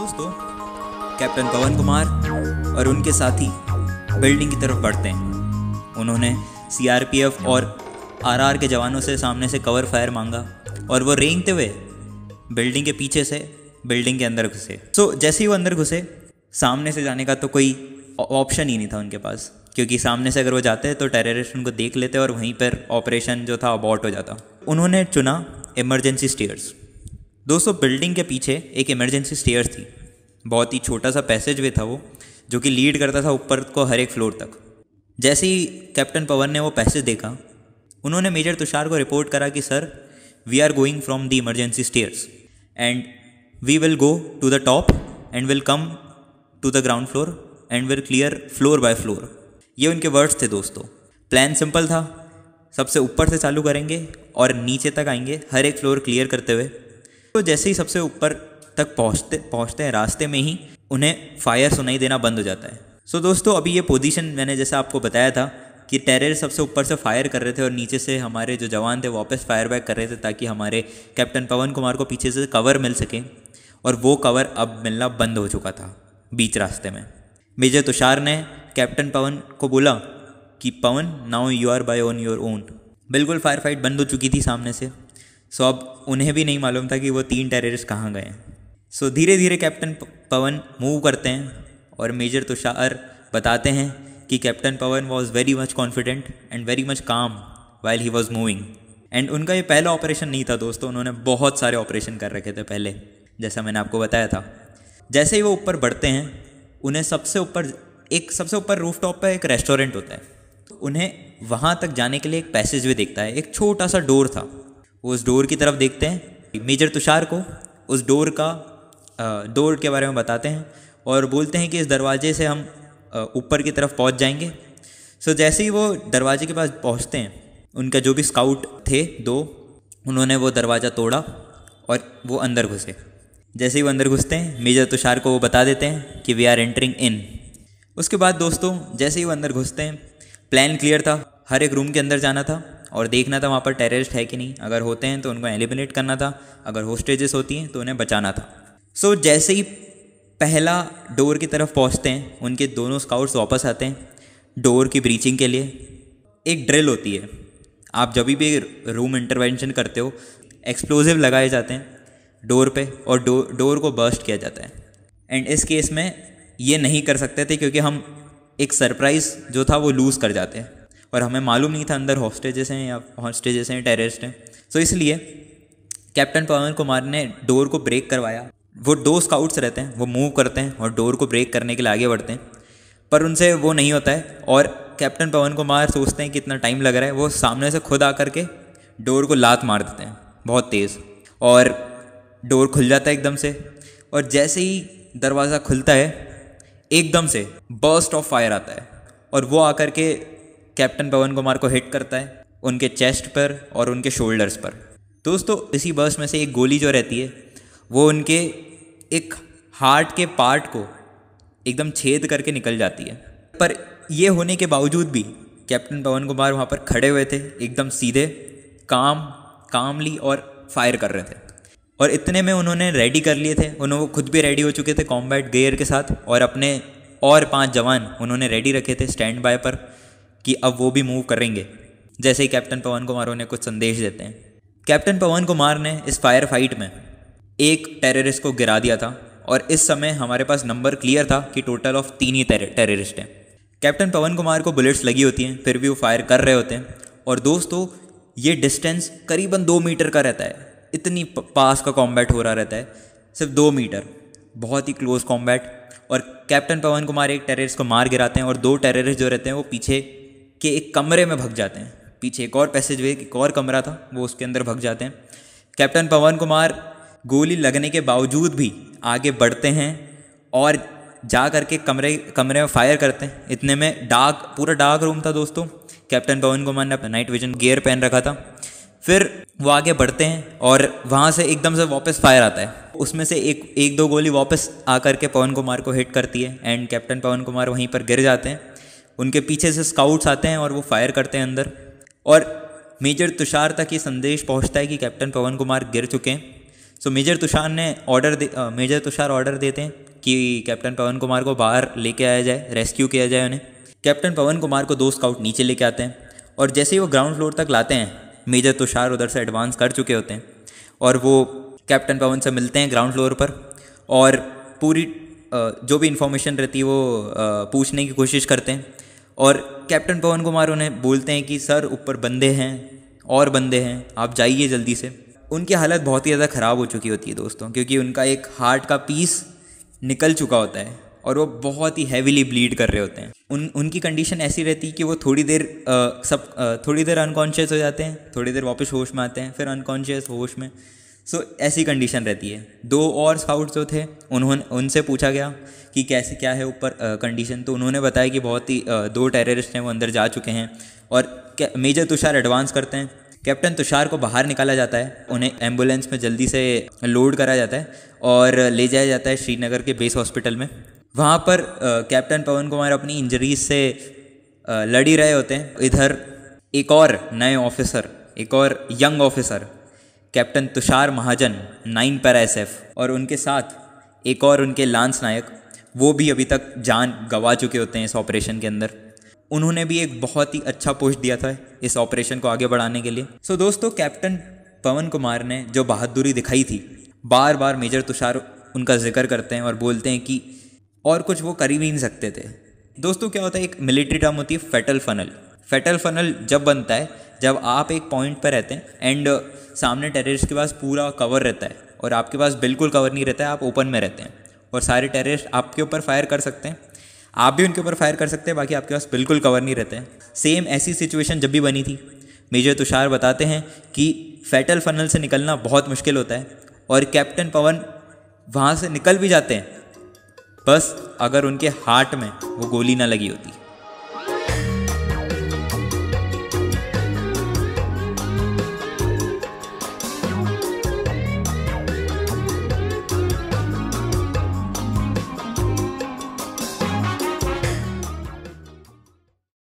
दोस्तों, कैप्टन पवन कुमार और उनके साथी बिल्डिंग की तरफ बढ़ते हैं। उन्होंने सीआरपीएफ और आरआर के जवानों से सामने से कवर फायर मांगा और वो रेंगते हुए बिल्डिंग के पीछे से बिल्डिंग के अंदर घुसे। जैसे ही वो अंदर घुसे, सामने से जाने का तो कोई ऑप्शन ही नहीं था उनके पास, क्योंकि सामने से अगर वो जाते तो टेररिस्ट उनको देख लेते और वहीं पर ऑपरेशन जो था अबॉर्ट हो जाता। उन्होंने चुना इमरजेंसी स्टेयर्स। दोस्तों, बिल्डिंग के पीछे एक इमरजेंसी स्टेयर्स थी। बहुत ही छोटा सा पैसेज वे था वो, जो कि लीड करता था ऊपर को हर एक फ्लोर तक। जैसे ही कैप्टन पवन ने वो पैसेज देखा, उन्होंने मेजर तुषार को रिपोर्ट करा कि sir, we are going from the emergency stairs and we will go to the top and will come to the ground floor and will clear floor by floor. ये उनके words थे दोस्तों। Plan simple था, सबसे ऊपर से चालू करेंगे और नीचे तक आएंगे हर एक फ्लोर क्लियर करते हुए। तो जैसे ही सबसे ऊपर तक पहुँचते हैं, रास्ते में ही उन्हें फायर सुनाई देना बंद हो जाता है। दोस्तों, अभी ये पोजीशन मैंने जैसा आपको बताया था कि टेररिस्ट सबसे ऊपर से फायर कर रहे थे और नीचे से हमारे जो जवान थे वापस फायर बैक कर रहे थे, ताकि हमारे कैप्टन पवन कुमार को पीछे से कवर मिल सके। और वो कवर अब मिलना बंद हो चुका था बीच रास्ते में। मेजर तुषार ने कैप्टन पवन को बोला कि Pavan, now you are by on your own. बिल्कुल फायर फाइट बंद हो चुकी थी सामने से। अब उन्हें भी नहीं मालूम था कि वो 3 टेररिस्ट कहाँ गए हैं। धीरे धीरे कैप्टन पवन मूव करते हैं और मेजर तुषार बताते हैं कि captain Pavan was very much confident and very much calm while he was moving. And उनका ये पहला ऑपरेशन नहीं था दोस्तों, उन्होंने बहुत सारे ऑपरेशन कर रखे थे पहले, जैसा मैंने आपको बताया था। जैसे ही वो ऊपर बढ़ते हैं, उन्हें सबसे ऊपर रूफटॉप पर एक रेस्टोरेंट होता है। उन्हें वहाँ तक जाने के लिए एक पैसेज वे दिखता है, एक छोटा सा डोर था। वो उस डोर की तरफ देखते हैं। मेजर तुषार को उस डोर के बारे में बताते हैं और बोलते हैं कि इस दरवाजे से हम ऊपर की तरफ पहुंच जाएंगे। जैसे ही वो दरवाजे के पास पहुंचते हैं, उनका जो भी स्काउट थे 2, उन्होंने वो दरवाज़ा तोड़ा और वो अंदर घुसे। जैसे ही वो अंदर घुसते हैं, मेजर तुषार को वो बता देते हैं कि वी आर एंटरिंग इन। उसके बाद दोस्तों, जैसे ही वो अंदर घुसते हैं, प्लान क्लियर था। हर एक रूम के अंदर जाना था और देखना था वहाँ पर टेररिस्ट है कि नहीं। अगर होते हैं तो उनको एलिमिनेट करना था, अगर होस्टेजेस होती हैं तो उन्हें बचाना था। जैसे ही पहला डोर की तरफ पहुँचते हैं, उनके दोनों स्काउट्स वापस आते हैं डोर की ब्रीचिंग के लिए। एक ड्रिल होती है, आप जब भी रूम इंटरवेंशन करते हो, एक्सप्लोजिव लगाए जाते हैं डोर पे और डोर को बर्स्ट किया जाता है। एंड इस केस में ये नहीं कर सकते थे, क्योंकि हम एक सरप्राइज़ जो था वो लूज़ कर जाते हैं और हमें मालूम नहीं था अंदर हॉस्टेजेस हैं टेररिस्ट हैं। इसलिए कैप्टन पवन कुमार ने डोर को ब्रेक करवाया। वो 2 स्काउट्स रहते हैं, वो मूव करते हैं और डोर को ब्रेक करने के लिए आगे बढ़ते हैं, पर उनसे वो नहीं होता है। और कैप्टन पवन कुमार सोचते हैं कि इतना टाइम लग रहा है, वो सामने से खुद आकर के डोर को लात मार देते हैं बहुत तेज़, और डोर खुल जाता है एकदम से। और जैसे ही दरवाज़ा खुलता है, एकदम से बर्स्ट ऑफ फायर आता है और वो आकर के कैप्टन पवन कुमार को हिट करता है उनके चेस्ट पर और उनके शोल्डर्स पर। दोस्तों, इसी बर्स्ट में से एक गोली जो रहती है, वो उनके एक हार्ट के पार्ट को एकदम छेद करके निकल जाती है। पर ये होने के बावजूद भी कैप्टन पवन कुमार वहाँ पर खड़े हुए थे, एकदम सीधे, कामली और फायर कर रहे थे। और इतने में उन्होंने रेडी कर लिए थे, वो खुद भी रेडी हो चुके थे कॉम्बैट गियर के साथ, और अपने और 5 जवान उन्होंने रेडी रखे थे स्टैंड बाय पर कि अब वो भी मूव करेंगे जैसे ही कैप्टन पवन कुमार उन्हें कुछ संदेश देते हैं। कैप्टन पवन कुमार ने इस फायर फाइट में एक टेररिस्ट को गिरा दिया था और इस समय हमारे पास नंबर क्लियर था कि टोटल ऑफ 3 ही टेररिस्ट हैं। कैप्टन पवन कुमार को बुलेट्स लगी होती हैं, फिर भी वो फायर कर रहे होते हैं। और दोस्तों, ये डिस्टेंस करीबन 2 मीटर का रहता है। इतनी पास का कॉम्बैट हो रहा रहता है, सिर्फ 2 मीटर, बहुत ही क्लोज कॉम्बैट। और कैप्टन पवन कुमार एक टेररिस्ट को मार गिराते हैं और 2 टेररिस्ट जो रहते हैं वो पीछे के एक कमरे में भाग जाते हैं। पीछे एक और पैसेज वे, एक और कमरा था, वो उसके अंदर भाग जाते हैं। कैप्टन पवन कुमार गोली लगने के बावजूद भी आगे बढ़ते हैं और जा करके कमरे में फायर करते हैं। इतने में पूरा डार्क रूम था दोस्तों। कैप्टन पवन कुमार ने अपना नाइट विजन गियर पहन रखा था। फिर वो आगे बढ़ते हैं और वहाँ से एकदम से वापस फायर आता है। उसमें से एक 2 गोली वापस आकर के पवन कुमार को हिट करती है एंड कैप्टन पवन कुमार वहीं पर गिर जाते हैं। उनके पीछे से स्काउट्स आते हैं और वो फायर करते हैं अंदर, और मेजर तुषार तक ये संदेश पहुंचता है कि कैप्टन पवन कुमार गिर चुके हैं। सो मेजर तुषार ऑर्डर देते हैं कि कैप्टन पवन कुमार को बाहर लेके आया जाए, रेस्क्यू किया जाए उन्हें। कैप्टन पवन कुमार को 2 स्काउट नीचे लेके आते हैं और जैसे ही वो ग्राउंड फ्लोर तक लाते हैं, मेजर तुषार उधर से एडवांस कर चुके होते हैं और वो कैप्टन पवन से मिलते हैं ग्राउंड फ्लोर पर और पूरी जो भी इन्फॉर्मेशन रहती है वो पूछने की कोशिश करते हैं। और कैप्टन पवन कुमार उन्हें बोलते हैं कि सर ऊपर बंदे हैं और बंदे हैं, आप जाइए जल्दी से। उनकी हालत बहुत ही ज़्यादा ख़राब हो चुकी होती है दोस्तों, क्योंकि उनका एक हार्ट का पीस निकल चुका होता है और वो बहुत ही हैवीली ब्लीड कर रहे होते हैं। उनकी कंडीशन ऐसी रहती है कि वो थोड़ी देर अनकॉन्शियस हो जाते हैं, थोड़ी देर वापस होश में आते हैं, फिर अनकॉन्शियस होश में। सो ऐसी कंडीशन रहती है। 2 और स्काउट्स जो थे उनसे पूछा गया कि कैसे क्या है ऊपर कंडीशन, तो उन्होंने बताया कि बहुत ही 2 टेररिस्ट हैं वो अंदर जा चुके हैं और मेजर तुषार एडवांस करते हैं। कैप्टन तुषार को बाहर निकाला जाता है, उन्हें एम्बुलेंस में जल्दी से लोड करा जाता है और ले जाया जाता है श्रीनगर के बेस हॉस्पिटल में। वहाँ पर कैप्टन पवन कुमार अपनी इंजरीज से लड़ ही रहे होते हैं। इधर एक और यंग ऑफिसर कैप्टन तुषार महाजन 9 पैरा SF और उनके साथ एक और उनके लांस नायक, वो भी अभी तक जान गंवा चुके होते हैं इस ऑपरेशन के अंदर। उन्होंने भी एक बहुत ही अच्छा पुश दिया था इस ऑपरेशन को आगे बढ़ाने के लिए। सो दोस्तों, कैप्टन पवन कुमार ने जो बहादुरी दिखाई थी, बार बार मेजर तुषार उनका जिक्र करते हैं और बोलते हैं कि और कुछ वो कर ही नहीं सकते थे। दोस्तों क्या होता है, एक मिलिट्री टर्म होती है फैटल फनल। फैटल फनल जब बनता है जब आप एक पॉइंट पर रहते हैं एंड सामने टेररिस्ट के पास पूरा कवर रहता है और आपके पास बिल्कुल कवर नहीं रहता है, आप ओपन में रहते हैं और सारे टेररिस्ट आपके ऊपर फायर कर सकते हैं, आप भी उनके ऊपर फायर कर सकते हैं, बाकी आपके पास बिल्कुल कवर नहीं रहता है। सेम ऐसी सिचुएशन जब भी बनी थी। मेजर तुषार बताते हैं कि फैटल फनल से निकलना बहुत मुश्किल होता है और कैप्टन पवन वहाँ से निकल भी जाते हैं, बस अगर उनके हार्ट में वो गोली ना लगी होती।